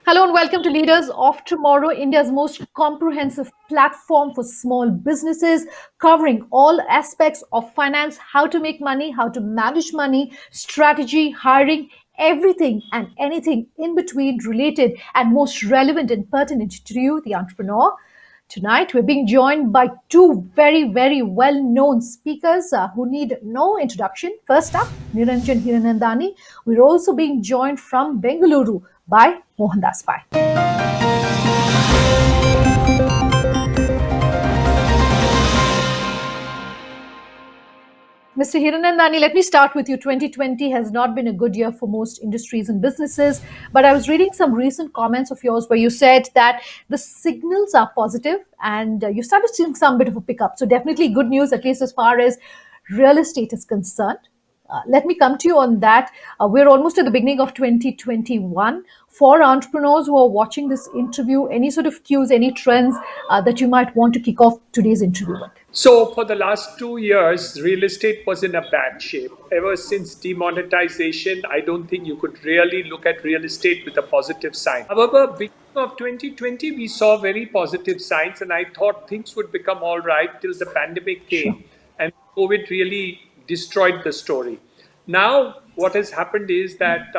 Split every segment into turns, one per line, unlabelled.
Hello and welcome to Leaders of Tomorrow, India's most comprehensive platform for small businesses, covering all aspects of finance, how to make money, how to manage money, strategy, hiring, everything and anything in between related and most relevant and pertinent to you, the entrepreneur. Tonight, we're being joined by two very, very well known speakers who need no introduction. First up, Niranjan Hiranandani. We're also being joined from Bengaluru by Mohandas Pai. Mr. Hiranandani, let me start with you. 2020 has not been a good year for most industries and businesses, but I was reading some recent comments of yours where you said that the signals are positive and you started seeing some bit of a pickup. So, definitely good news, at least as far as real estate is concerned. Let me come to you on that. We're almost at the beginning of 2021. For entrepreneurs who are watching this interview, any sort of cues, any trends that you might want to kick off today's interview with?
So, for the last 2 years, real estate was in a bad shape. Ever since demonetization, I don't think you could really look at real estate with a positive sign. However, beginning of 2020, we saw very positive signs, and I thought things would become all right till the pandemic
Sure.
came, and COVID really destroyed the story. Now, what has happened is that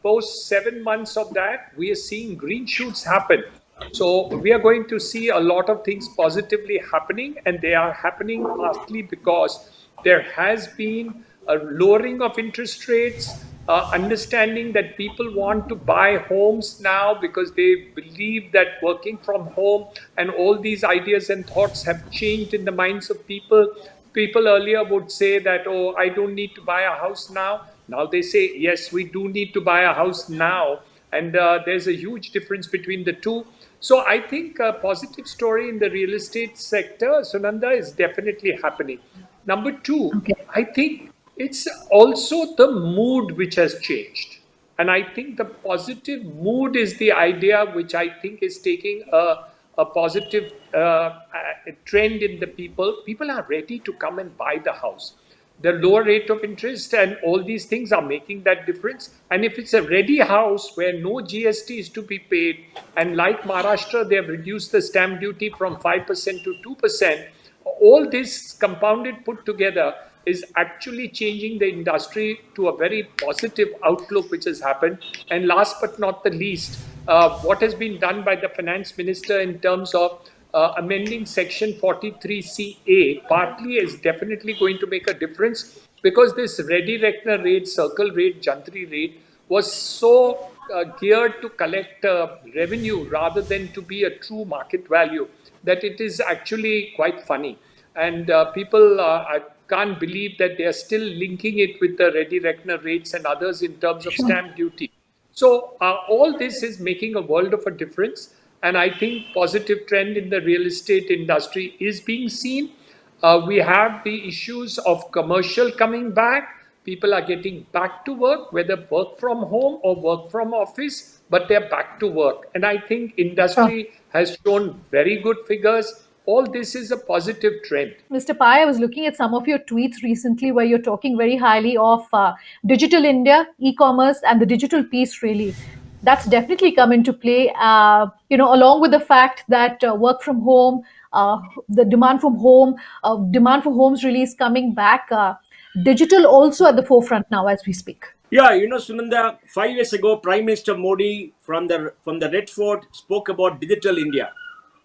post 7 months of that, we are seeing green shoots happen. So we are going to see a lot of things positively happening, and they are happening partly because there has been a lowering of interest rates, understanding that people want to buy homes now because they believe that working from home and all these ideas and thoughts have changed in the minds of people. People earlier would say that, oh, I don't need to buy a house now. Now they say, yes, we do need to buy a house now. And there's a huge difference between the two. So I think a positive story in the real estate sector, Sunanda, is definitely happening. Number two,
Okay.
I think it's also the mood which has changed. And I think the positive mood is the idea which I think is taking a positive trend in the people. People are ready to come and buy the house. The lower rate of interest and all these things are making that difference. And if it's a ready house where no GST is to be paid, and like Maharashtra, they have reduced the stamp duty from 5% to 2%, all this compounded put together is actually changing the industry to a very positive outlook which has happened. And last but not the least, what has been done by the finance minister in terms of amending section 43CA partly is definitely going to make a difference, because this ready reckoner rate, circle rate, jantri rate was so geared to collect revenue rather than to be a true market value that it is actually quite funny. And people I can't believe that they are still linking it with the ready reckoner rates and others in terms of
Sure.
stamp duty. So all this is making a world of a difference, and I think positive trend in the real estate industry is being seen. We have the issues of commercial coming back. People are getting back to work, whether work from home or work from office, but they're back to work. And I think
Sure.
industry has shown very good figures. All this is a positive trend.
Mr. Pai, I was looking at some of your tweets recently where you're talking very highly of digital India, e-commerce, and the digital piece. Really, that's definitely come into play. Along with the fact that work from home, the demand from home, demand for homes really is coming back. Digital also at the forefront now as we speak.
Yeah, Sunanda, 5 years ago, Prime Minister Modi from the Red Fort spoke about digital India.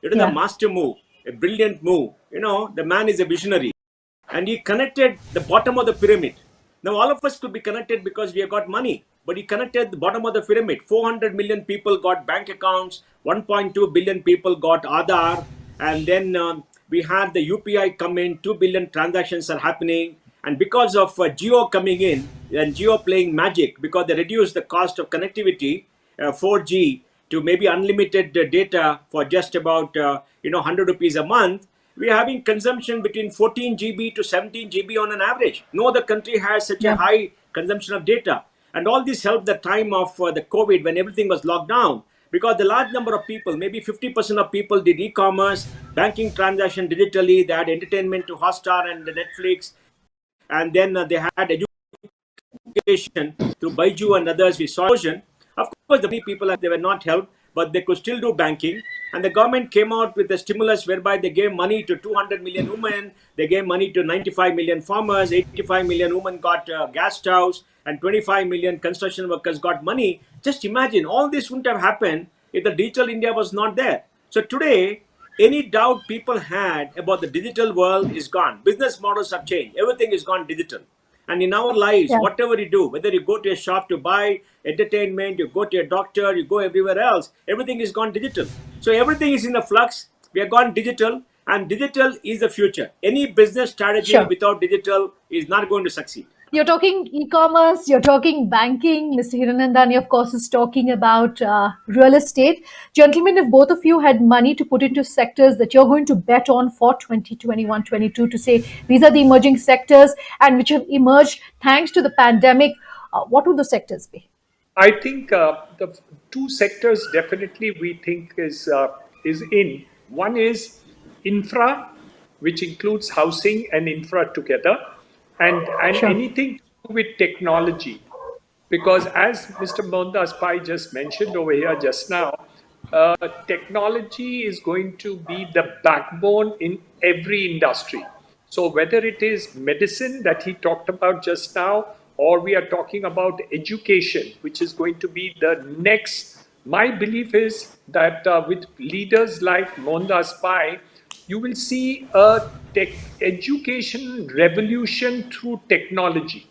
It is a
Yeah.
master move, a brilliant move. The man is a visionary, and he connected the bottom of the pyramid. Now all of us could be connected because we have got money, but he connected the bottom of the pyramid. 400 million people got bank accounts, 1.2 billion people got Aadhaar, and then we had the UPI come in, 2 billion transactions are happening. And because of Geo coming in and Geo playing magic, because they reduced the cost of connectivity, 4G, to maybe unlimited data for just about 100 rupees a month, we are having consumption between 14 GB to 17 GB on an average. No other country has such a
Yeah.
high consumption of data. And all this helped the time of the COVID, when everything was locked down, because the large number of people, maybe 50% of people, did e-commerce, banking transaction digitally. They had entertainment to Hotstar and Netflix, and then they had education through Baiju and others. We saw erosion. Of course, the many people, they were not helped, but they could still do banking. And the government came out with a stimulus whereby they gave money to 200 million women, they gave money to 95 million farmers, 85 million women got gas stoves, and 25 million construction workers got money. Just imagine, all this wouldn't have happened if the digital India was not there. So today, any doubt people had about the digital world is gone. Business models have changed. Everything is gone digital. And in our lives,
Yeah.
whatever you do, whether you go to a shop to buy entertainment, you go to a doctor, you go everywhere else, everything is gone digital. So everything is in a flux. We are gone digital, and digital is the future. Any business strategy
Sure.
without digital is not going to succeed.
You're talking e-commerce, you're talking banking. Mr. Hiranandani, of course, is talking about real estate. Gentlemen, if both of you had money to put into sectors that you're going to bet on for 2021-22, to say these are the emerging sectors and which have emerged thanks to the pandemic, what would the sectors be?
I think the two sectors definitely we think is in. One is infra, which includes housing and infra together, and
Sure.
anything to do with technology. Because as Mr. Mohandas Pai just mentioned over here just now, technology is going to be the backbone in every industry. So whether it is medicine that he talked about just now, or we are talking about education, which is going to be the next. My belief is that with leaders like Mohandas Pai, you will see a tech education revolution through technology.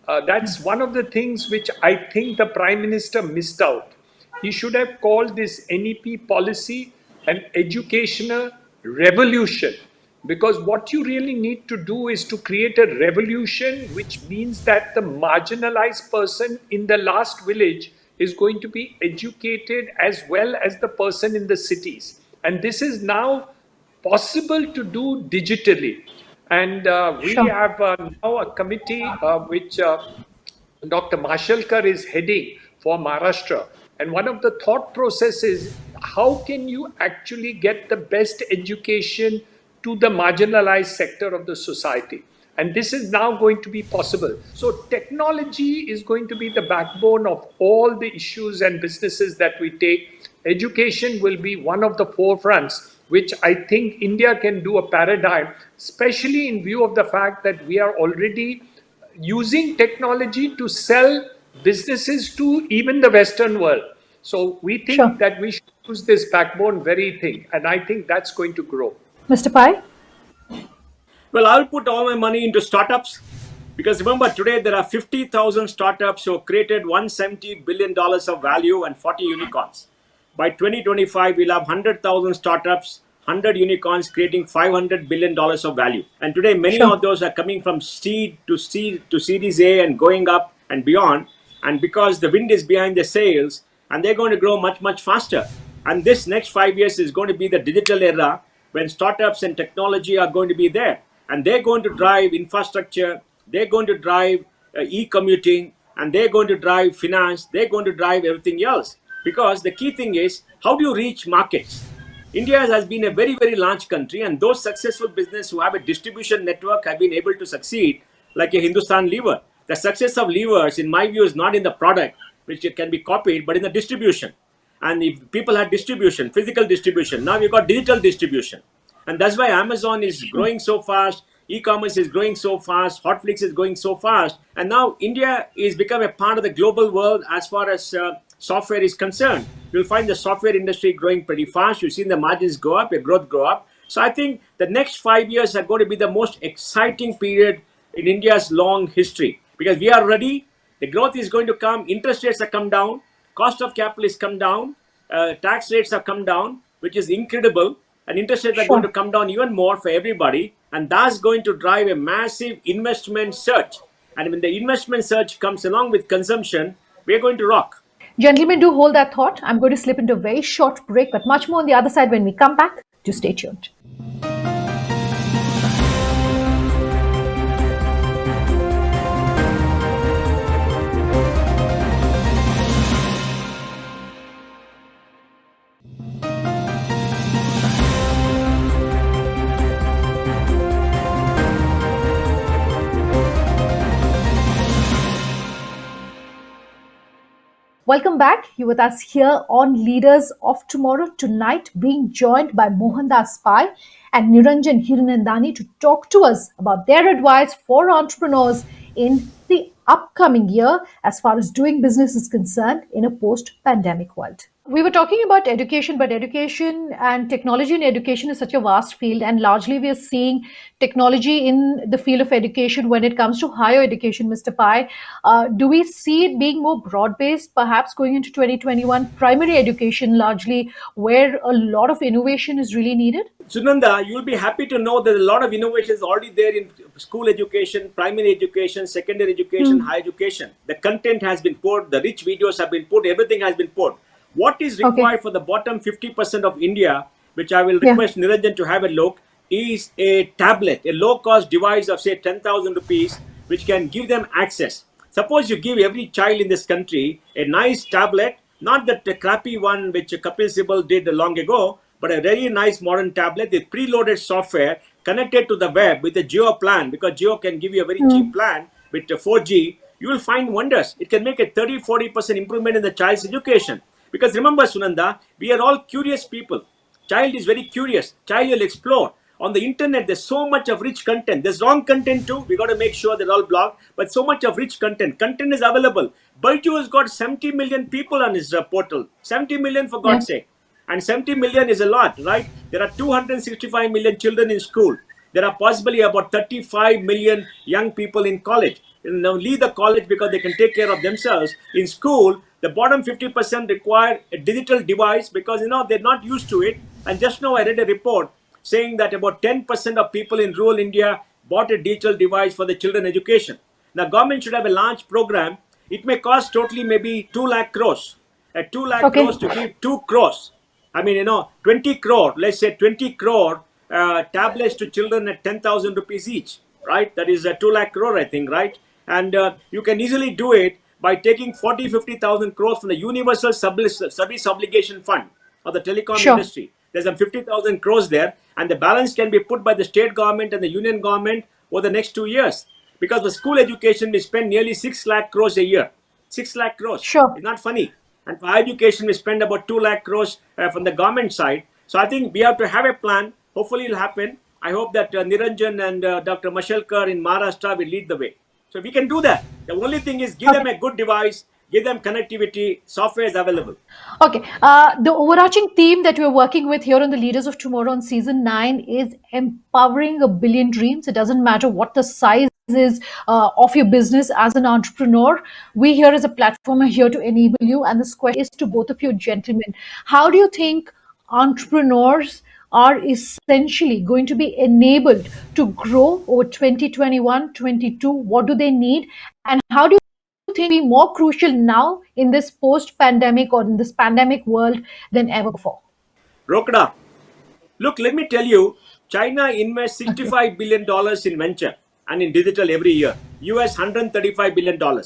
That's one of the things which I think the Prime Minister missed out. He should have called this NEP policy an educational revolution, because what you really need to do is to create a revolution, which means that the marginalized person in the last village is going to be educated as well as the person in the cities. And this is now possible to do digitally. And we
Sure.
have now a committee which Dr. Mashalkar is heading for Maharashtra. And one of the thought process is how can you actually get the best education to the marginalized sector of the society? And this is now going to be possible. So technology is going to be the backbone of all the issues and businesses that we take. Education will be one of the forefronts, which I think India can do a paradigm, especially in view of the fact that we are already using technology to sell businesses to even the Western world. So we think
Sure.
that we should use this backbone very thing, and I think that's going to grow.
Mr. Pai?
Well, I'll put all my money into startups because remember, today there are 50,000 startups who have created $170 billion of value and 40 unicorns. By 2025, we'll have 100,000 startups, 100 unicorns creating $500 billion of value. And today, many
Sure.
of those are coming from seed to Series A and going up and beyond. And because the wind is behind the sails, and they're going to grow much, much faster. And this next 5 years is going to be the digital era when startups and technology are going to be there. And they're going to drive infrastructure, they're going to drive e-commuting, and they're going to drive finance, they're going to drive everything else. Because the key thing is, how do you reach markets? India has been a very, very large country, and those successful businesses who have a distribution network have been able to succeed, like a Hindustan Lever. The success of levers, in my view, is not in the product, which it can be copied, but in the distribution. And if people had distribution, physical distribution, now we've got digital distribution. And that's why Amazon is growing so fast, e-commerce is growing so fast, Hotflix is going so fast. And now India is become a part of the global world as far as software is concerned. You'll find the software industry growing pretty fast. You've seen the margins go up, your growth go up. So I think the next 5 years are going to be the most exciting period in India's long history because we are ready. The growth is going to come. Interest rates have come down. Cost of capital is come down. Tax rates have come down, which is incredible. And interest rates are going to
Sure.
come down even more for everybody. And that's going to drive a massive investment surge. And when the investment surge comes along with consumption, we're going to rock.
Gentlemen, do hold that thought. I'm going to slip into a very short break, but much more on the other side when we come back. Do stay tuned. Welcome back. You with us here on Leaders of Tomorrow tonight, being joined by Mohandas Pai and Niranjan Hiranandani to talk to us about their advice for entrepreneurs in the upcoming year as far as doing business is concerned in a post-pandemic world. We were talking about education, but education and technology in education is such a vast field, and largely we are seeing technology in the field of education when it comes to higher education, Mr. Pai. Do we see it being more broad based, perhaps going into 2021, primary education largely, where a lot of innovation is really needed?
Sunanda, you'll be happy to know that a lot of innovations already there in school education, primary education, secondary education,
Hmm.
higher education. The content has been put, the rich videos have been put, everything has been put. What is
Okay.
required for the bottom 50% of India, which I will
Yeah.
request Niranjan to have a look, is a tablet, a low cost device of say 10,000 rupees, which can give them access. Suppose you give every child in this country a nice tablet, not that crappy one which Kapil Sibal did long ago, but a very nice modern tablet with preloaded software connected to the web with a Geo plan, because Geo can give you a very cheap
Hmm.
plan with 4G. You will find wonders. It can make a 30-40% improvement in the child's education. Because remember, Sunanda, we are all curious people. Child is very curious. Child will explore. On the internet, there's so much of rich content. There's wrong content too. We got to make sure they're all blocked. But so much of rich content. Content is available. Baidu has got 70 million people on his portal. 70 million for
Yeah.
God's sake. And 70 million is a lot, right? There are 265 million children in school. There are possibly about 35 million young people in college. Now leave the college because they can take care of themselves. In school, the bottom 50% require a digital device because they're not used to it. And just now I read a report saying that about 10% of people in rural India bought a digital device for the children education. Now government should have a large program. It may cost totally maybe 2 lakh crores. At 2 lakh
Okay.
crores to give 2 crores. I mean, 20 crore, let's say 20 crore tablets to children at 10,000 rupees each, right? That is a 2 lakh crore, I think, right? And you can easily do it by taking 40, 50,000 crores from the Universal Service Obligation Fund of the telecom
Sure.
industry. There's some 50,000 crores there, and the balance can be put by the state government and the union government over the next 2 years. Because for school education, we spend nearly 6 lakh crores a year. 6 lakh crores.
Sure.
It's not funny. And for education, we spend about 2 lakh crores from the government side. So I think we have to have a plan. Hopefully, it'll happen. I hope that Niranjan and Dr. Mashelkar in Maharashtra will lead the way. So we can do that. The only thing is give
Okay.
them a good device, give them connectivity, software is available.
Okay. The overarching theme that we're working with here on the Leaders of Tomorrow on season 9 is empowering a billion dreams. It doesn't matter what the size is of your business as an entrepreneur. We here as a platform are here to enable you. And this question is to both of you gentlemen. How do you think entrepreneurs are essentially going to be enabled to grow over 2021, 22? What do they need? And how do you think be more crucial now in this post-pandemic or in this pandemic world than ever before?
Rokda, look, let me tell you, China invests
Okay.
$65 billion in venture and in digital every year. US $135 billion.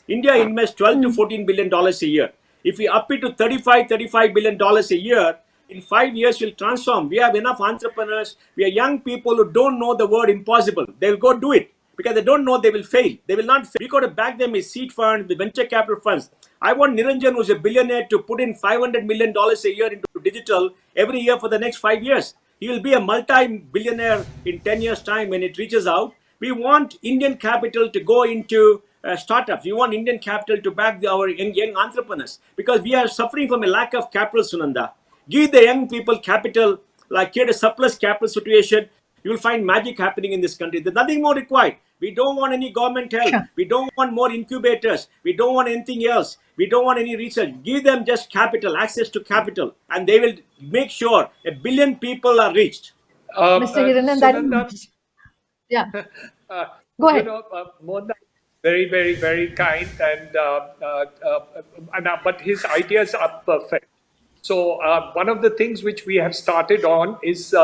India invests 12 to
Hmm.
$14 billion a year. If we up it to $35 billion a year, in 5 years we'll transform. We have enough entrepreneurs. We are young people who don't know the word impossible. They'll go do it because they don't know they will fail. They will not fail. We got to back them with seed funds, with venture capital funds. I want Niranjan, who's a billionaire, to put in $500 million a year into digital every year for the next 5 years. He will be a multi-billionaire in 10 years' time when it reaches out. We want Indian capital to go into startups. We want Indian capital to back our young entrepreneurs because we are suffering from a lack of capital, Sunanda. Give the young people capital, like create a surplus capital situation. You will find magic happening in this country. There's nothing more required. We don't want any government help.
Sure.
We don't want more incubators. We don't want anything else. We don't want any research. Give them just capital, access to capital, and they will make sure a billion people are reached.
Mr. Hiranandani,
Sunanda,
yeah,
uh,
go ahead.
Mona is very, very, very kind, but his ideas are perfect. So one of the things which we have started on is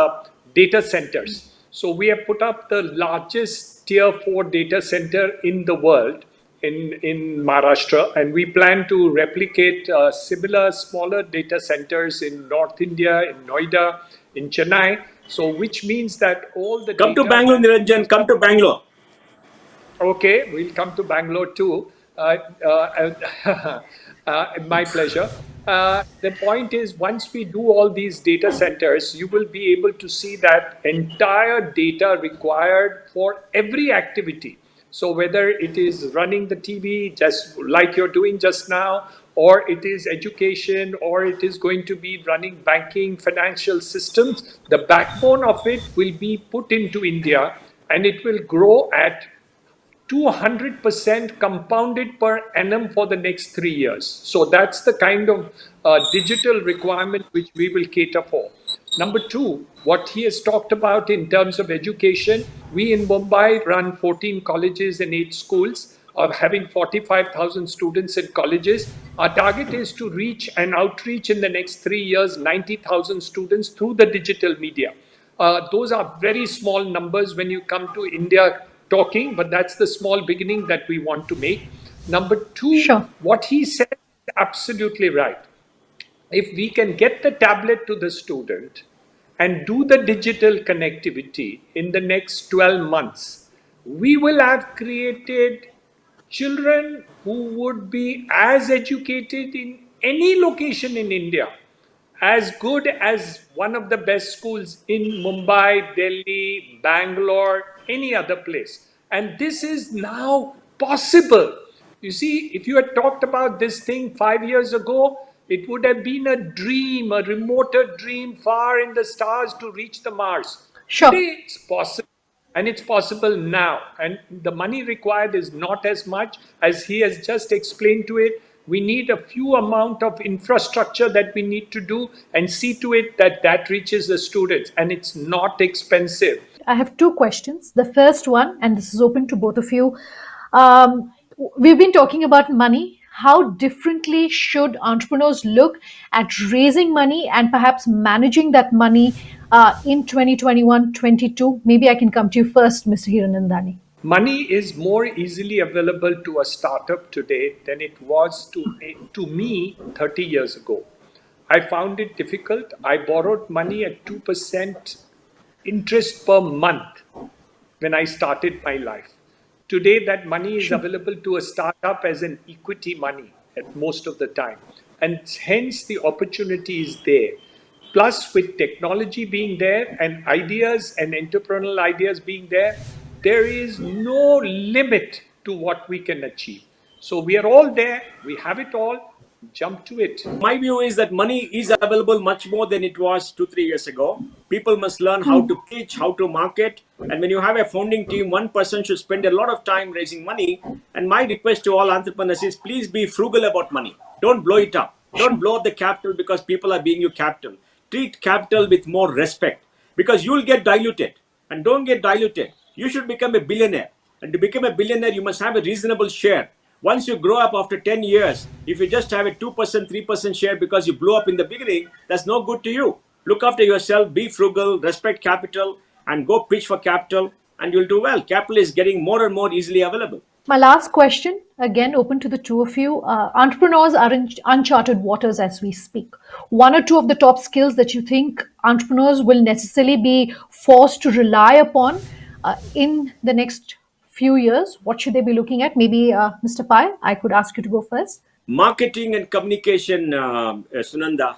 data centers. So we have put up the largest tier 4 data center in the world in Maharashtra, and we plan to replicate similar smaller data centers in North India, in Noida, in Chennai. So which means that all the
Come to
data
Bangalore,
that
Niranjan.
we
Come to Bangalore.
Okay, we'll come to Bangalore too. My pleasure. The point is, once we do all these data centers, you will be able to see that entire data required for every activity. So whether it is running the TV, just like you're doing just now, or it is education, or it is going to be running banking, financial systems, the backbone of it will be put into India, and it will grow at 200% compounded per annum for the next 3 years. So that's the kind of digital requirement which we will cater for. Number two, what he has talked about in terms of education, we in Mumbai run 14 colleges and 8 schools, of having 45,000 students in colleges. Our target is to reach and outreach in the next 3 years 90,000 students through the digital media. Those are very small numbers when you come to India talking, but that's the small beginning that we want to make. Number two,
Sure.
what he said is absolutely right. If we can get the tablet to the student and do the digital connectivity in the next 12 months, we will have created children who would be as educated in any location in India, as good as one of the best schools in Mumbai, Delhi, Bangalore, any other place. And this is now possible. You see, if you had talked about this thing 5 years ago, it would have been a dream, a remoter dream far in the stars to reach the Mars.
Sure.
Today, it's possible. And it's possible now. And the money required is not as much as he has just explained to it. We need a few amount of infrastructure that we need to do and see to it that that reaches the students. And it's not expensive.
I have two questions. The first one, and this is open to both of you. Um, we've been talking about money. How differently should entrepreneurs look at raising money and perhaps managing that money in 2021, 22? Maybe I can come to you first, Mr. Hiranandani.
Money is more easily available to a startup today than it was to me 30 years ago. I found it difficult. I borrowed money at 2% interest per month when I started my life. Today, that money is
Sure.
available to a startup as an equity money at most of the time. And hence, the opportunity is there. Plus, with technology being there and ideas and entrepreneurial ideas being there, there is no limit to what we can achieve. So, we are all there, we have it all, jump to it.
My view is that money is available much more than it was 2 3 years ago. People must learn how to pitch, how to market, and when you have a founding team, one person should spend a lot of time raising money. And my request to all entrepreneurs is, please be frugal about money. Don't blow it up. Don't
Sure.
blow up the capital because people are being you capital. Treat capital with more respect, because you'll get diluted. And don't get diluted. You should become a billionaire. And to become a billionaire, you must have a reasonable share. Once you grow up after 10 years, if you just have a 2%, 3% share because you blew up in the beginning, that's no good to you. Look after yourself, be frugal, respect capital, and go pitch for capital, and you'll do well. Capital is getting more and more easily available.
My last question, again open to the two of you. Entrepreneurs are in uncharted waters as we speak. One or two of the top skills that you think entrepreneurs will necessarily be forced to rely upon in the next few years, what should they be looking at? Maybe Mr. Pai, I could ask you to go first.
Marketing and communication, Sunanda.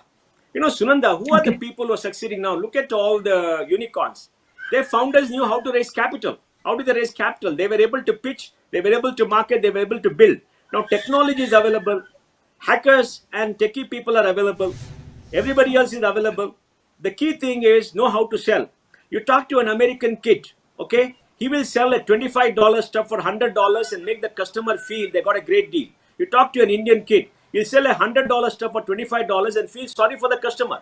You know, Sunanda, who are the
Okay,
people who are succeeding now? Look at all the unicorns. Their founders knew how to raise capital. How did they raise capital? They were able to pitch, they were able to market, they were able to build. Now, technology is available. Hackers and techie people are available. Everybody else is available. The key thing is know how to sell. You talk to an American kid, okay? He will sell a $25 stuff for $100 and make the customer feel they got a great deal. You talk to an Indian kid, he'll sell a $100 stuff for $25 and feel sorry for the customer.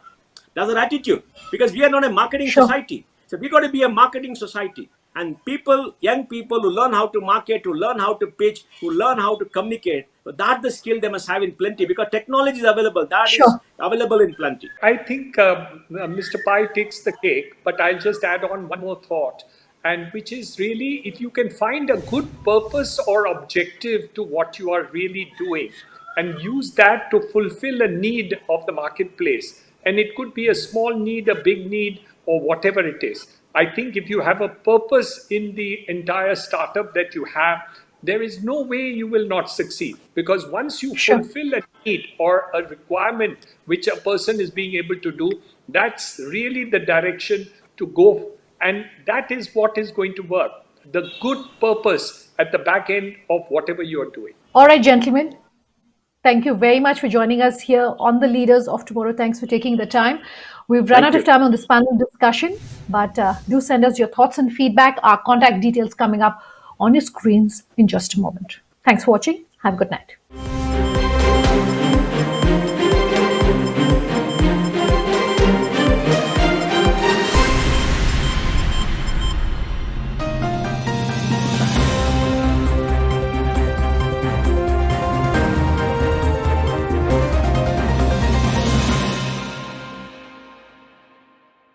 That's our attitude, because we are not a marketing
sure.
society. So we got to be a marketing society. And people, young people who learn how to market, who learn how to pitch, who learn how to communicate, so that's the skill they must have in plenty, because technology is available. That is
Sure.
available in plenty.
I think Mr. Pai takes the cake, but I'll just add on one more thought, and which is really if you can find a good purpose or objective to what you are really doing and use that to fulfill a need of the marketplace, and it could be a small need, a big need, or whatever it is. I think if you have a purpose in the entire startup that you have, there is no way you will not succeed, because once you
Sure.
fulfill a need or a requirement which a person is being able to do, that's really the direction to go, and that is what is going to work, the good purpose at the back end of whatever you are doing.
All right, gentlemen. Thank you very much for joining us here on the Leaders of Tomorrow. Thanks for taking the time. We've run
Thank
out of
you.
time on this panel discussion, but do send us your thoughts and feedback. Our contact details coming up on your screens in just a moment. Thanks for watching. Have a good night.